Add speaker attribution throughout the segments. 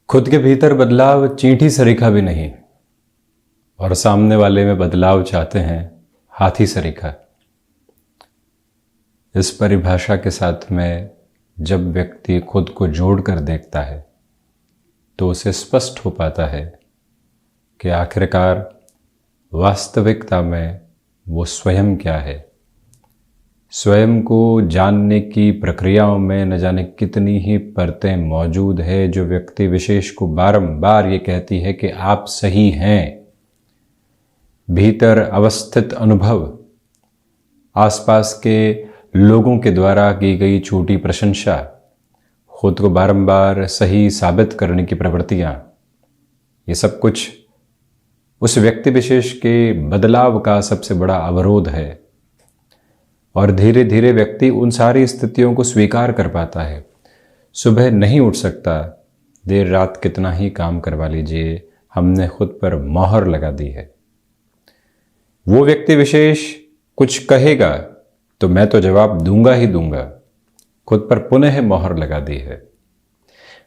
Speaker 1: खुद के भीतर बदलाव चींटी सरीखा भी नहीं और सामने वाले में बदलाव चाहते हैं हाथी सरीखा। इस परिभाषा के साथ में जब व्यक्ति खुद को जोड़कर देखता है तो उसे स्पष्ट हो पाता है कि आखिरकार वास्तविकता में वो स्वयं क्या है। स्वयं को जानने की प्रक्रियाओं में न जाने कितनी ही परतें मौजूद है जो व्यक्ति विशेष को बारंबार ये कहती है कि आप सही हैं। भीतर अवस्थित अनुभव, आसपास के लोगों के द्वारा की गई छोटी प्रशंसा, खुद को बारंबार सही साबित करने की प्रवृत्तियां, ये सब कुछ उस व्यक्ति विशेष के बदलाव का सबसे बड़ा अवरोध है। और धीरे धीरे व्यक्ति उन सारी स्थितियों को स्वीकार कर पाता है। सुबह नहीं उठ सकता, देर रात कितना ही काम करवा लीजिए, हमने खुद पर मोहर लगा दी है। वो व्यक्ति विशेष कुछ कहेगा तो मैं तो जवाब दूंगा ही दूंगा, खुद पर पुनः मोहर लगा दी है।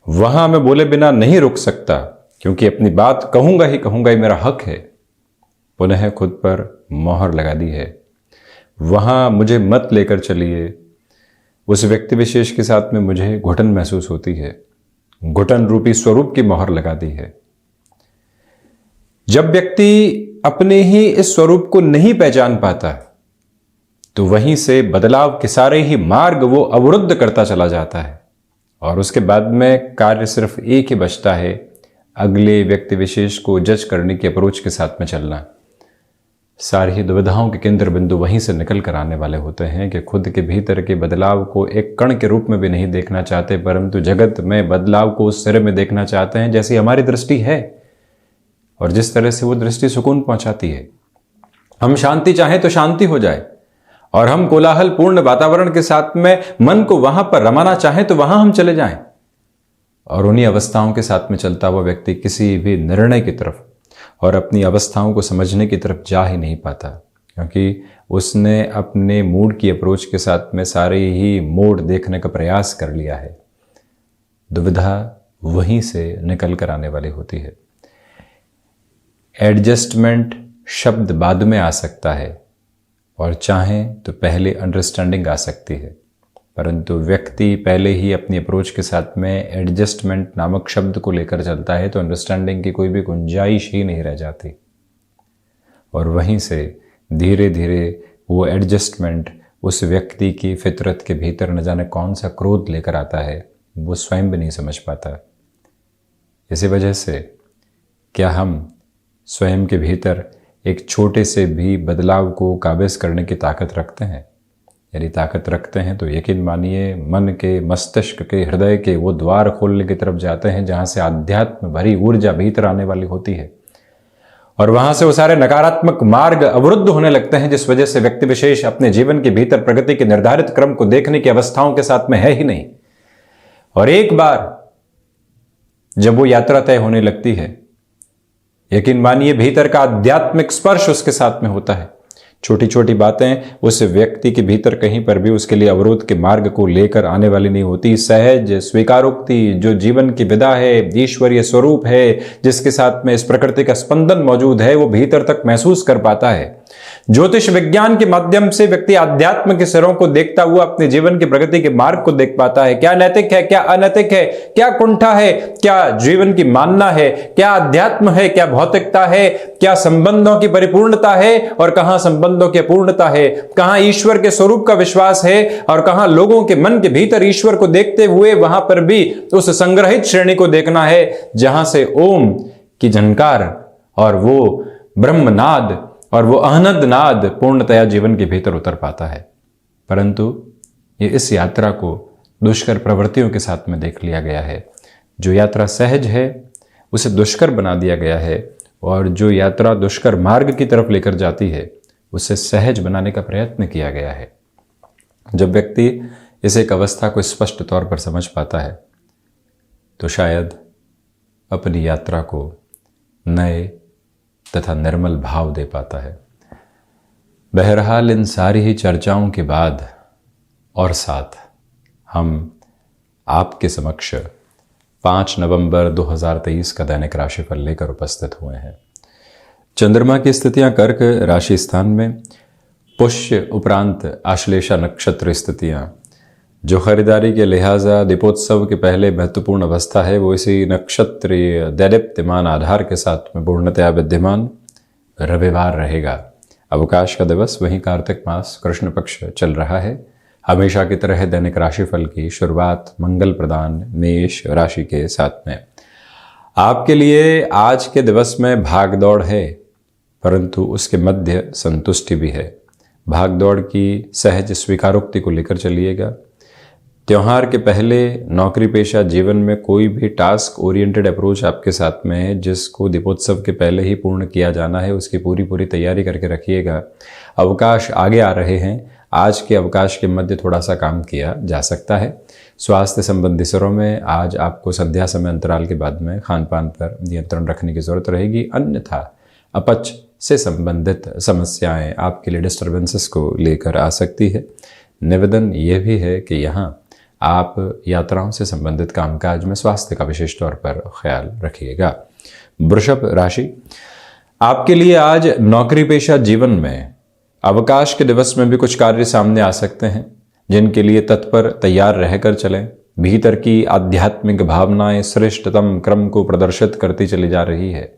Speaker 1: वहां मैं बोले बिना नहीं रुक सकता क्योंकि अपनी बात कहूंगा ही कहूंगा, ये मेरा हक है, पुनः खुद पर मोहर लगा दी है। वहां मुझे मत लेकर चलिए, उस व्यक्ति विशेष के साथ में मुझे घुटन महसूस होती है, घुटन रूपी स्वरूप की मोहर लगा दी है। जब व्यक्ति अपने ही इस स्वरूप को नहीं पहचान पाता तो वहीं से बदलाव के सारे ही मार्ग वो अवरुद्ध करता चला जाता है और उसके बाद में कार्य सिर्फ एक ही बचता है, अगले व्यक्ति विशेष को जज करने की अप्रोच के साथ में चलना। सारी ही दुविधाओं के केंद्र बिंदु वहीं से निकल कर आने वाले होते हैं कि खुद के भीतर के बदलाव को एक कण के रूप में भी नहीं देखना चाहते, परंतु जगत में बदलाव को उस सिरे में देखना चाहते हैं जैसी हमारी दृष्टि है और जिस तरह से वो दृष्टि सुकून पहुंचाती है। हम शांति चाहें तो शांति हो जाए और हम कोलाहल पूर्ण वातावरण के साथ में मन को वहां पर रमाना चाहें तो वहां हम चले जाएं। और उन्हीं अवस्थाओं के साथ में चलता हुआ व्यक्ति किसी भी निर्णय की तरफ और अपनी अवस्थाओं को समझने की तरफ जा ही नहीं पाता, क्योंकि उसने अपने मूड की अप्रोच के साथ में सारे ही मोड देखने का प्रयास कर लिया है। दुविधा वहीं से निकल कर आने वाली होती है। एडजस्टमेंट शब्द बाद में आ सकता है और चाहें तो पहले अंडरस्टैंडिंग आ सकती है, परंतु व्यक्ति पहले ही अपनी अप्रोच के साथ में एडजस्टमेंट नामक शब्द को लेकर चलता है तो अंडरस्टैंडिंग की कोई भी गुंजाइश ही नहीं रह जाती। और वहीं से धीरे धीरे वो एडजस्टमेंट उस व्यक्ति की फितरत के भीतर न जाने कौन सा क्रोध लेकर आता है, वो स्वयं भी नहीं समझ पाता। इसी वजह से क्या हम स्वयं के भीतर एक छोटे से भी बदलाव को काबिज करने की ताकत रखते हैं? यदि ताकत रखते हैं तो यकीन मानिए मन के, मस्तिष्क के, हृदय के वो द्वार खोलने की तरफ जाते हैं जहां से आध्यात्म भरी ऊर्जा भीतर आने वाली होती है और वहां से वो सारे नकारात्मक मार्ग अवरुद्ध होने लगते हैं, जिस वजह से व्यक्ति विशेष अपने जीवन के भीतर प्रगति के निर्धारित क्रम को देखने की अवस्थाओं के साथ में है ही नहीं। और एक बार जब वो यात्रा तय होने लगती है, यकीन मानिए भीतर का आध्यात्मिक स्पर्श उसके साथ में होता है। छोटी छोटी बातें उस व्यक्ति के भीतर कहीं पर भी उसके लिए अवरोध के मार्ग को लेकर आने वाली नहीं होती। सहज स्वीकारोक्ति जो जीवन की विदा है, ईश्वरीय स्वरूप है, जिसके साथ में इस प्रकृति का स्पंदन मौजूद है, वो भीतर तक महसूस कर पाता है। ज्योतिष विज्ञान के माध्यम से व्यक्ति अध्यात्म के सिरों को देखता हुआ अपने जीवन की प्रगति के मार्ग को देख पाता है। क्या नैतिक है, क्या अनैतिक है, क्या कुंठा है, क्या जीवन की मानना है, क्या अध्यात्म है, क्या भौतिकता है, क्या संबंधों की परिपूर्णता है और कहां संबंधों की अपूर्णता है, कहां ईश्वर के स्वरूप का विश्वास है और कहां लोगों के मन के भीतर ईश्वर को देखते हुए वहां पर भी उस संग्रहित श्रेणी को देखना है जहां से ओम की झनकार और वो ब्रह्मनाद और वो अहनद नाद पूर्णतया जीवन के भीतर उतर पाता है। परंतु ये इस यात्रा को दुष्कर प्रवृत्तियों के साथ में देख लिया गया है। जो यात्रा सहज है उसे दुष्कर बना दिया गया है और जो यात्रा दुष्कर मार्ग की तरफ लेकर जाती है उसे सहज बनाने का प्रयत्न किया गया है। जब व्यक्ति इस एक अवस्था को स्पष्ट तौर पर समझ पाता है तो शायद अपनी यात्रा को नए तथा निर्मल भाव दे पाता है। बहरहाल इन सारी ही चर्चाओं के बाद और साथ हम आपके समक्ष 5 नवंबर 2023 का दैनिक राशिफल लेकर उपस्थित हुए हैं। चंद्रमा की स्थितियां कर्क राशि स्थान में, पुष्य उपरांत आश्लेषा नक्षत्र स्थितियां, जो खरीदारी के लिहाजा दीपोत्सव के पहले महत्वपूर्ण अवस्था है वो इसी नक्षत्रीय दैदीप्यमान आधार के साथ में पूर्णतया विद्यमान रविवार रहेगा। अवकाश का दिवस वहीं कार्तिक मास कृष्ण पक्ष चल रहा है। हमेशा की तरह दैनिक राशिफल की शुरुआत मंगल प्रदान मेष राशि के साथ में। आपके लिए आज के दिवस में भाग दौड़ है, परंतु उसके मध्य संतुष्टि भी है। भाग दौड़ की सहज स्वीकारोक्ति को लेकर चलिएगा। त्योहार के पहले नौकरी पेशा जीवन में कोई भी टास्क ओरिएंटेड अप्रोच आपके साथ में है जिसको दीपोत्सव के पहले ही पूर्ण किया जाना है, उसकी पूरी तैयारी करके रखिएगा। अवकाश आगे आ रहे हैं, आज के अवकाश के मध्य थोड़ा सा काम किया जा सकता है। स्वास्थ्य संबंधी स्वरों में आज आपको संध्या समय अंतराल के बाद में खान पान पर नियंत्रण रखने की जरूरत रहेगी, अन्यथा अपच से संबंधित समस्याएं आपके लिए डिस्टर्बेंसेस को लेकर आ सकती है। निवेदन यह भी है कि यहाँ आप यात्राओं से संबंधित कामकाज में स्वास्थ्य का विशेष तौर पर ख्याल रखिएगा। वृषभ राशि, आपके लिए आज नौकरी पेशा जीवन में अवकाश के दिवस में भी कुछ कार्य सामने आ सकते हैं जिनके लिए तत्पर तैयार रहकर चलें। भीतर की आध्यात्मिक भावनाएं श्रेष्ठतम क्रम को प्रदर्शित करती चली जा रही है।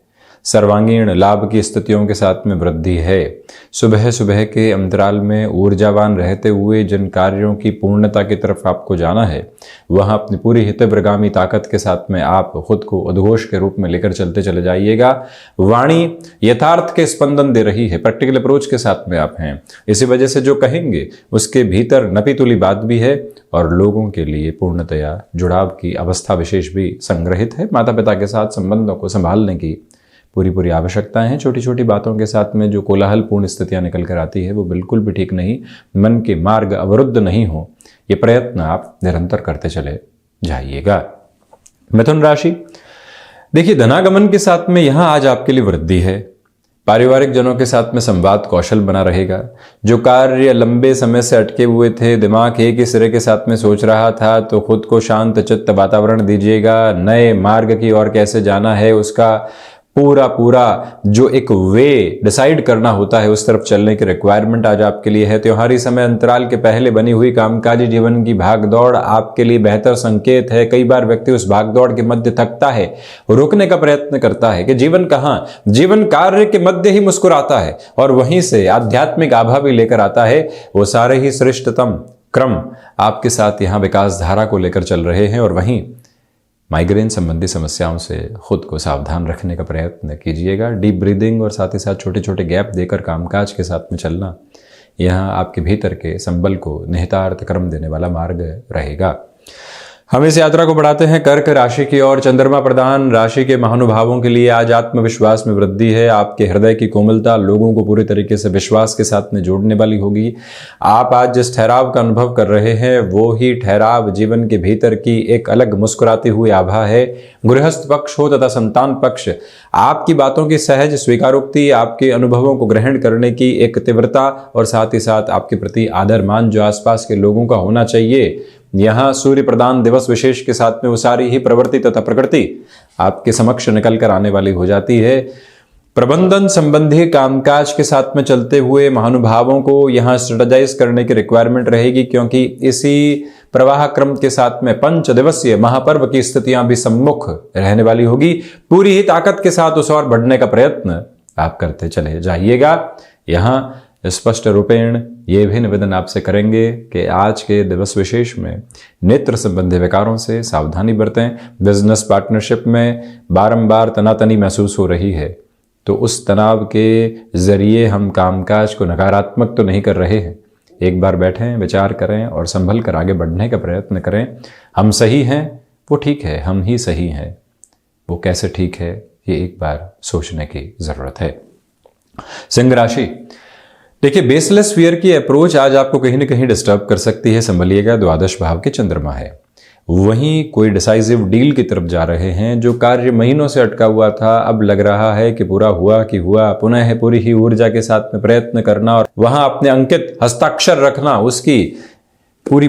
Speaker 1: सर्वांगीण लाभ की स्थितियों के साथ में वृद्धि है। सुबह सुबह के अंतराल में ऊर्जावान रहते हुए जिन कार्यों की पूर्णता की तरफ आपको जाना है वहां अपनी पूरी हितैषी ताकत के साथ में आप खुद को उद्घोष के रूप में लेकर चलते चले जाइएगा। वाणी यथार्थ के स्पंदन दे रही है, प्रैक्टिकल अप्रोच के साथ में आप हैं। इसी वजह से जो कहेंगे उसके भीतर नपीतुली बात भी है और लोगों के लिए पूर्णतया जुड़ाव की अवस्था विशेष भी संग्रहित है। माता पिता के साथ संबंधों को संभालने की पूरी आवश्यकताएं हैं। छोटी छोटी बातों के साथ में जो कोलाहलपूर्ण स्थितियां निकल कर आती है वो बिल्कुल भी ठीक नहीं। मन के मार्ग अवरुद्ध नहीं हो, ये प्रयत्न आप निरंतर करते चले जाइएगा। मिथुन राशि, देखिए धनागमन के साथ में यहां आज आपके लिए वृद्धि है। पारिवारिक जनों के साथ में संवाद कौशल बना रहेगा। जो कार्य लंबे समय से अटके हुए थे, दिमाग एक ही सिरे के साथ में सोच रहा था, तो खुद को शांत चित्त वातावरण दीजिएगा। नए मार्ग की ओर कैसे जाना है उसका पूरा जो एक वे डिसाइड करना होता है उस तरफ चलने की रिक्वायरमेंट आज आपके लिए है। त्योहारी समय अंतराल के पहले बनी हुई कामकाजी जीवन की भागदौड़ आपके लिए बेहतर संकेत है। कई बार व्यक्ति उस भागदौड़ के मध्य थकता है, रुकने का प्रयत्न करता है कि जीवन कहां, जीवन कार्य के मध्य ही मुस्कुराता है और वहीं से आध्यात्मिक आभा भी लेकर आता है। वो सारे ही श्रेष्ठतम क्रम आपके साथ यहाँ विकास धारा को लेकर चल रहे हैं और वहीं माइग्रेन संबंधी समस्याओं से खुद को सावधान रखने का प्रयत्न कीजिएगा। डीप ब्रीदिंग और साथ ही साथ छोटे छोटे गैप देकर कामकाज के साथ में चलना यहाँ आपके भीतर के संबल को निहितार्थ क्रम देने वाला मार्ग रहेगा। हम इस यात्रा को बढ़ाते हैं कर्क राशि की ओर। चंद्रमा प्रधान राशि के महानुभावों के लिए आज आत्मविश्वास में वृद्धि है। आपके हृदय की कोमलता लोगों को पूरी तरीके से विश्वास के साथ में जोड़ने वाली होगी। आप आज जिस ठहराव का अनुभव कर रहे हैं वो ही ठहराव जीवन के भीतर की एक अलग मुस्कुराती हुई आभा है। गृहस्थ पक्ष हो तथा संतान पक्ष, आपकी बातों की सहज स्वीकारोक्ति, आपके अनुभवों को ग्रहण करने की एक तीव्रता और साथ ही साथ आपके प्रति आदर मान जो आसपास के लोगों का होना चाहिए, यहाँ सूर्य प्रदान दिवस विशेष के साथ में वो सारी ही प्रवृत्ति तथा प्रकृति आपके समक्ष निकल कर आने वाली हो जाती है। प्रबंधन संबंधी कामकाज के साथ में चलते हुए महानुभावों को यहाँ स्ट्रेटेजाइज करने की रिक्वायरमेंट रहेगी, क्योंकि इसी प्रवाह क्रम के साथ में 5 दिवसीय महापर्व की स्थितियां भी सम्मुख रहने वाली होगी। पूरी ही ताकत के साथ उस ओर बढ़ने का प्रयत्न आप करते चले जाइएगा। यहाँ स्पष्ट रूपेण ये भी निवेदन आपसे करेंगे कि आज के दिवस विशेष में नेत्र संबंधी विकारों से सावधानी बरतें। बिजनेस पार्टनरशिप में बारंबार तनातनी महसूस हो रही है, तो उस तनाव के जरिए हम कामकाज को नकारात्मक तो नहीं कर रहे हैं। एक बार बैठें, विचार करें और संभल कर आगे बढ़ने का प्रयत्न करें। हम सही हैं, वो ठीक है, हम ही सही हैं, वो कैसे ठीक है ये एक बार सोचने की जरूरत है। सिंह राशि, देखिए बेसलेस फियर की अप्रोच आज आपको कहीं ना कहीं डिस्टर्ब कर सकती है, संभलिएगा। द्वादश भाव के चंद्रमा है, वहीं कोई डिसाइसिव डील की तरफ जा रहे हैं। जो कार्य महीनों से अटका हुआ था अब लग रहा है कि पूरा हुआ कि हुआ। पुनः है पूरी ही ऊर्जा के साथ में प्रयत्न करना और वहां अपने अंकित हस्ताक्षर रखना, उसकी पूरी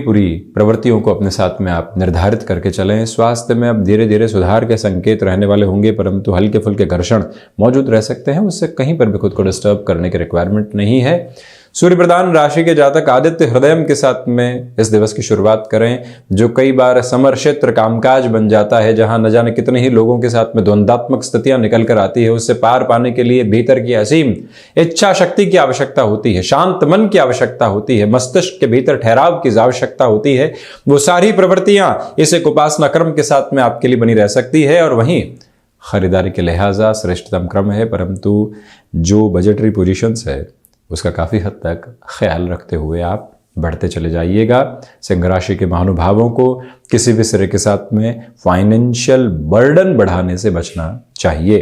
Speaker 1: प्रवृत्तियों को अपने साथ में आप निर्धारित करके चलें। स्वास्थ्य में अब धीरे धीरे सुधार के संकेत रहने वाले होंगे, परंतु हल्के फुल्के घर्षण मौजूद रह सकते हैं। उससे कहीं पर भी खुद को डिस्टर्ब करने की रिक्वायरमेंट नहीं है। सूर्य प्रधान राशि के जातक आदित्य हृदय के साथ में इस दिवस की शुरुआत करें, जो कई बार समर क्षेत्र कामकाज बन जाता है, जहां न जाने कितने ही लोगों के साथ में द्वंद्वात्मक स्थितियां निकल कर आती है। उससे पार पाने के लिए भीतर की असीम इच्छा शक्ति की आवश्यकता होती है, शांत मन की आवश्यकता होती है, मस्तिष्क के भीतर ठहराव की आवश्यकता होती है। वो सारी प्रवृत्तियां इस एक उपासना क्रम के साथ में आपके लिए बनी रह सकती है। और वहीं खरीदारी के लिहाजा श्रेष्ठतम क्रम है, परंतु जो बजटरी पोजीशंस है उसका काफ़ी हद तक ख्याल रखते हुए आप बढ़ते चले जाइएगा। सिंह राशि के महानुभावों को किसी भी सिरे के साथ में फाइनेंशियल बर्डन बढ़ाने से बचना चाहिए।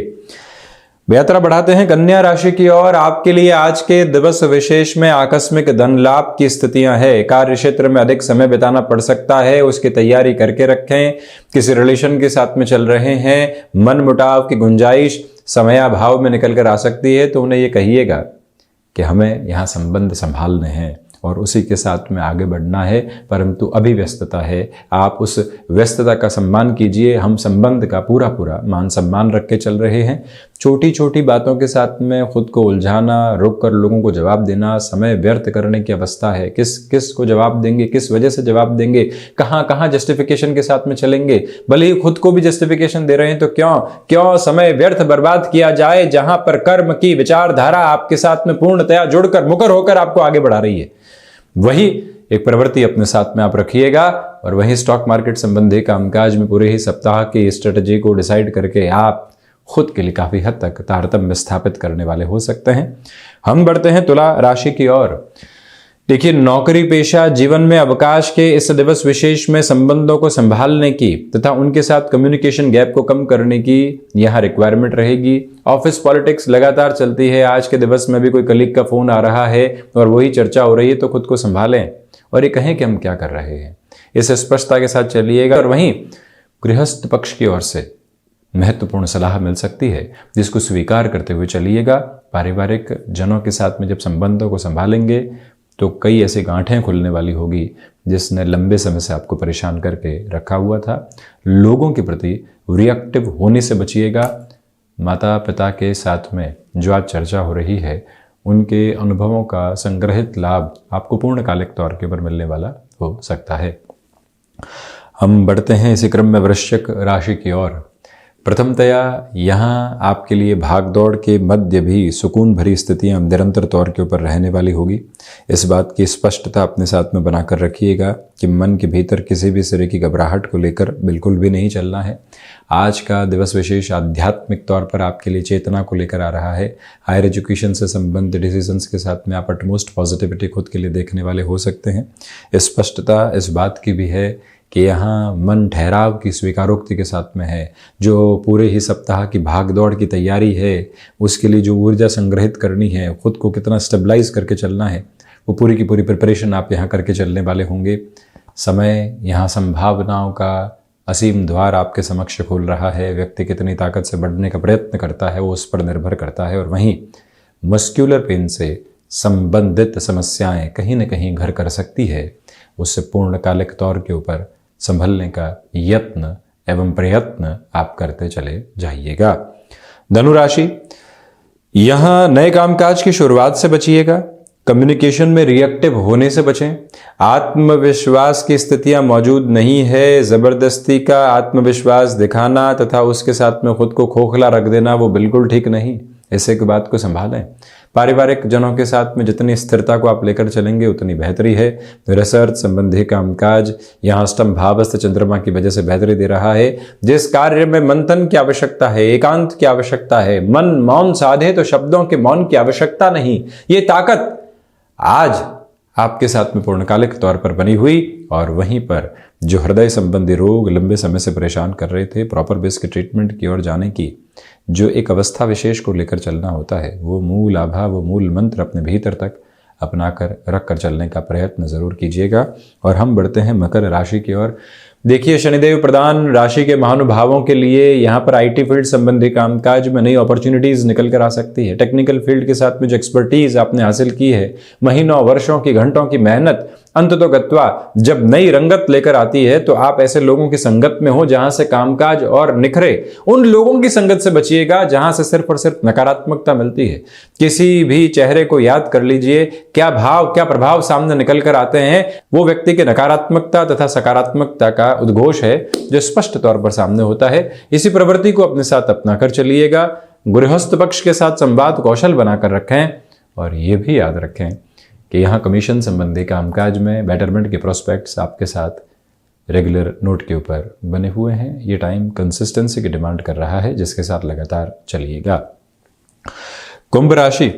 Speaker 1: यात्रा बढ़ाते हैं कन्या राशि की ओर। आपके लिए आज के दिवस विशेष में आकस्मिक धन लाभ की स्थितियां हैं। कार्य क्षेत्र में अधिक समय बिताना पड़ सकता है, उसकी तैयारी करके रखें। किसी रिलेशन के साथ में चल रहे हैं, मन मुटाव की गुंजाइश समयाभाव में निकल कर आ सकती है, तो उन्हें ये कहिएगा कि हमें यहाँ संबंध संभालने हैं और उसी के साथ में आगे बढ़ना है, परंतु अभी व्यस्तता है। आप उस व्यस्तता का सम्मान कीजिए। हम संबंध का पूरा मान सम्मान रख के चल रहे हैं। छोटी छोटी बातों के साथ में खुद को उलझाना, रुक कर लोगों को जवाब देना, समय व्यर्थ करने की अवस्था है। किस को जवाब देंगे, किस वजह से जवाब देंगे, कहाँ जस्टिफिकेशन के साथ में चलेंगे। भले ही खुद को भी जस्टिफिकेशन दे रहे हैं तो क्यों समय व्यर्थ बर्बाद किया जाए, जहां पर कर्म की विचारधारा आपके साथ में पूर्णतया जुड़कर मुकर होकर आपको आगे बढ़ा रही है। वही एक प्रवृत्ति अपने साथ में आप रखिएगा। और वही स्टॉक मार्केट संबंधी कामकाज में पूरे ही सप्ताह की स्ट्रेटजी को डिसाइड करके आप खुद के लिए काफी हद तक तारतम्य स्थापित करने वाले हो सकते हैं। हम बढ़ते हैं तुला राशि की ओर। देखिए, नौकरी पेशा जीवन में अवकाश के इस दिवस विशेष में संबंधों को संभालने की तथा उनके साथ कम्युनिकेशन गैप को कम करने की यहां रिक्वायरमेंट रहेगी। ऑफिस पॉलिटिक्स लगातार चलती है। आज के दिवस में भी कोई कलीग का फोन आ रहा है और वही चर्चा हो रही है, तो खुद को संभालें और ये कहें कि हम क्या कर रहे हैं। इस स्पष्टता के साथ चलिएगा। और वहीं गृहस्थ पक्ष की ओर से महत्वपूर्ण सलाह मिल सकती है, जिसको स्वीकार करते हुए चलिएगा। पारिवारिक जनों के साथ में जब संबंधों को संभालेंगे तो कई ऐसी गांठें खुलने वाली होगी जिसने लंबे समय से आपको परेशान करके रखा हुआ था। लोगों के प्रति रिएक्टिव होने से बचिएगा। माता पिता के साथ में जो आज चर्चा हो रही है, उनके अनुभवों का संग्रहित लाभ आपको पूर्णकालिक तौर के ऊपर मिलने वाला हो सकता है। हम बढ़ते हैं इसी क्रम में वृश्चिक राशि की ओर। प्रथमतया यहाँ आपके लिए भागदौड़ के मध्य भी सुकून भरी स्थितियाँ निरंतर तौर के ऊपर रहने वाली होगी। इस बात की स्पष्टता अपने साथ में बनाकर रखिएगा कि मन के भीतर किसी भी सिरे की घबराहट को लेकर बिल्कुल भी नहीं चलना है। आज का दिवस विशेष आध्यात्मिक तौर पर आपके लिए चेतना को लेकर आ रहा है। हायर एजुकेशन से संबंधित डिसीजंस के साथ में आप अटमोस्ट पॉजिटिविटी खुद के लिए देखने वाले हो सकते हैं। स्पष्टता इस बात की भी है कि यहाँ मन ठहराव की स्वीकारोक्ति के साथ में है। जो पूरे ही सप्ताह की भागदौड़ की तैयारी है, उसके लिए जो ऊर्जा संग्रहित करनी है, खुद को कितना स्टेबलाइज करके चलना है, वो पूरी की पूरी प्रिपरेशन आप यहाँ करके चलने वाले होंगे। समय यहाँ संभावनाओं का असीम द्वार आपके समक्ष खोल रहा है। व्यक्ति कितनी ताकत से बढ़ने का प्रयत्न करता है वो उस पर निर्भर करता है। और वहीं मस्क्यूलर पेन से संबंधित समस्याएं कहीं न कहीं घर कर सकती है। उससे पूर्णकालिक तौर के ऊपर संभलने का यत्न एवं प्रयत्न आप करते चले जाइएगा। धनु राशि, यहां नए कामकाज की शुरुआत से बचिएगा। कम्युनिकेशन में रिएक्टिव होने से बचें। आत्मविश्वास की स्थितियां मौजूद नहीं है। जबरदस्ती का आत्मविश्वास दिखाना तथा उसके साथ में खुद को खोखला रख देना वो बिल्कुल ठीक नहीं। ऐसे की बात को संभालें। पारिवारिक जनों के साथ में जितनी स्थिरता को आप लेकर चलेंगे उतनी बेहतरी है। रिसर्च संबंधी कामकाज यहाँ अष्टम भावस्थ चंद्रमा की वजह से बेहतरी दे रहा है। जिस कार्य में मंथन की आवश्यकता है, एकांत की आवश्यकता है, मन मौन साधे तो शब्दों के मौन की आवश्यकता नहीं, ये ताकत आज आपके साथ में पूर्णकालिक तौर पर बनी हुई। और वहीं पर जो हृदय संबंधी रोग लंबे समय से परेशान कर रहे थे, प्रॉपर बेस के ट्रीटमेंट की ओर जाने की जो एक अवस्था विशेष को लेकर चलना होता है, वो मूल आभा, वो मूल मंत्र अपने भीतर तक अपना कर रख कर चलने का प्रयत्न जरूर कीजिएगा। और हम बढ़ते हैं मकर राशि की ओर। देखिए, शनिदेव प्रधान राशि के महानुभावों के लिए यहाँ पर आईटी फील्ड संबंधी कामकाज में नई अपॉर्चुनिटीज निकल कर आ सकती है। टेक्निकल फील्ड के साथ में जो एक्सपर्टीज आपने हासिल की है, महीनों वर्षों की घंटों की मेहनत, अंततोगत्वा जब नई रंगत लेकर आती है तो आप ऐसे लोगों की संगत में हो जहां से कामकाज और निखरे। उन लोगों की संगत से बचिएगा जहां से सिर्फ और सिर्फ नकारात्मकता मिलती है। किसी भी चेहरे को याद कर लीजिए, क्या भाव क्या प्रभाव सामने निकल कर आते हैं, वो व्यक्ति की नकारात्मकता तथा सकारात्मकता का उद्घोष है जो स्पष्ट तौर पर सामने होता है। इसी प्रवृत्ति को अपने साथ अपना कर चलिएगा। गृहस्थ पक्ष के साथ संवाद कौशल बनाकर रखें और ये भी याद रखें कि यहाँ कमीशन संबंधी कामकाज में बेटरमेंट के प्रोस्पेक्ट्स आपके साथ रेगुलर नोट के ऊपर बने हुए हैं। ये टाइम कंसिस्टेंसी की डिमांड कर रहा है जिसके साथ लगातार चलिएगा। कुंभ राशि,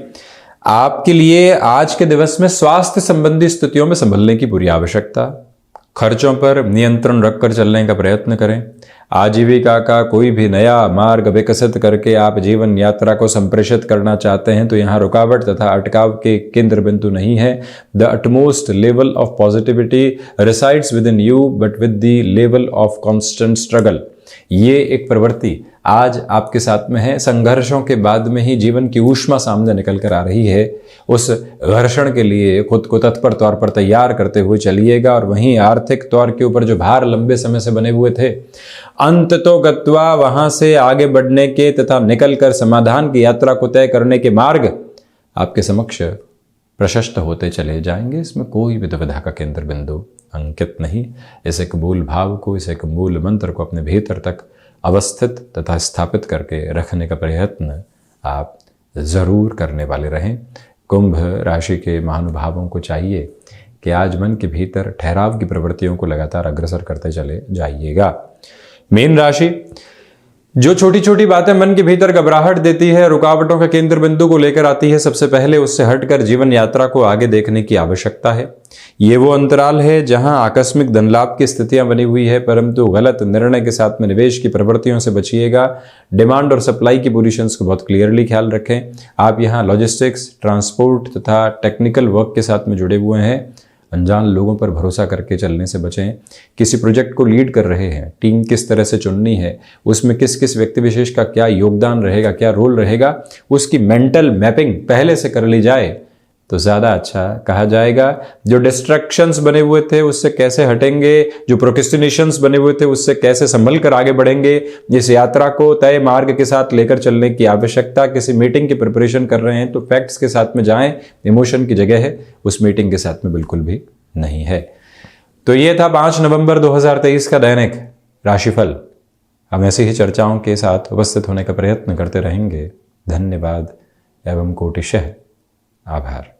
Speaker 1: आपके लिए आज के दिवस में स्वास्थ्य संबंधी स्थितियों में संभलने की पूरी आवश्यकता। खर्चों पर नियंत्रण रखकर चलने का प्रयत्न करें। आजीविका का कोई भी नया मार्ग विकसित करके आप जीवन यात्रा को संप्रेषित करना चाहते हैं तो यहाँ रुकावट तथा अटकाव के केंद्र बिंदु नहीं है। The utmost level of positivity resides with in you but with the level of constant struggle. ये एक प्रवृत्ति आज आपके साथ में है। संघर्षों के बाद में ही जीवन की ऊष्मा सामने निकल कर आ रही है। उस घर्षण के लिए खुद को तत्पर तौर पर तैयार करते हुए चलिएगा। और वहीं आर्थिक तौर के ऊपर जो भार लंबे समय से बने हुए थे, अंततोगत्वा वहां से आगे बढ़ने के तथा निकलकर समाधान की यात्रा को तय करने के मार्ग आपके समक्ष प्रशस्त होते चले जाएंगे। इसमें कोई भी दुविधा का केंद्र बिंदु अंकित नहीं। इस एक मूल भाव को, इस एक मूल मंत्र को अपने भीतर तक अवस्थित तथा स्थापित करके रखने का प्रयत्न आप जरूर करने वाले रहें। कुंभ राशि के महानुभावों को चाहिए कि आज मन के भीतर ठहराव की प्रवृत्तियों को लगातार अग्रसर करते चले जाइएगा। मीन राशि, जो छोटी छोटी बातें मन के भीतर घबराहट देती है, रुकावटों का केंद्र बिंदु को लेकर आती है, सबसे पहले उससे हटकर जीवन यात्रा को आगे देखने की आवश्यकता है। ये वो अंतराल है जहां आकस्मिक धन लाभ की स्थितियां बनी हुई है, परंतु गलत निर्णय के साथ में निवेश की प्रवृत्तियों से बचिएगा। डिमांड और सप्लाई की पोजीशंस को बहुत क्लियरली ख्याल रखें। आप यहाँ लॉजिस्टिक्स, ट्रांसपोर्ट तथा टेक्निकल वर्क के साथ में जुड़े हुए हैं। अनजान लोगों पर भरोसा करके चलने से बचें। किसी प्रोजेक्ट को लीड कर रहे हैं, टीम किस तरह से चुननी है, उसमें किस किस व्यक्ति विशेष का क्या योगदान रहेगा, क्या रोल रहेगा, उसकी मेंटल मैपिंग पहले से कर ली जाए तो ज़्यादा अच्छा कहा जाएगा। जो डिस्ट्रैक्शंस बने हुए थे उससे कैसे हटेंगे, जो प्रोक्रेस्टिनेशंस बने हुए थे उससे कैसे संभल कर आगे बढ़ेंगे, इस यात्रा को तय मार्ग के साथ लेकर चलने की आवश्यकता। किसी मीटिंग की प्रिपरेशन कर रहे हैं तो फैक्ट्स के साथ में जाएं, इमोशन की जगह है उस मीटिंग के साथ में बिल्कुल भी नहीं है। तो ये था 5 नवंबर 2023 का दैनिक राशिफल। हम ऐसी ही चर्चाओं के साथ उपस्थित होने का प्रयत्न करते रहेंगे। धन्यवाद एवं कोटिशः आभार।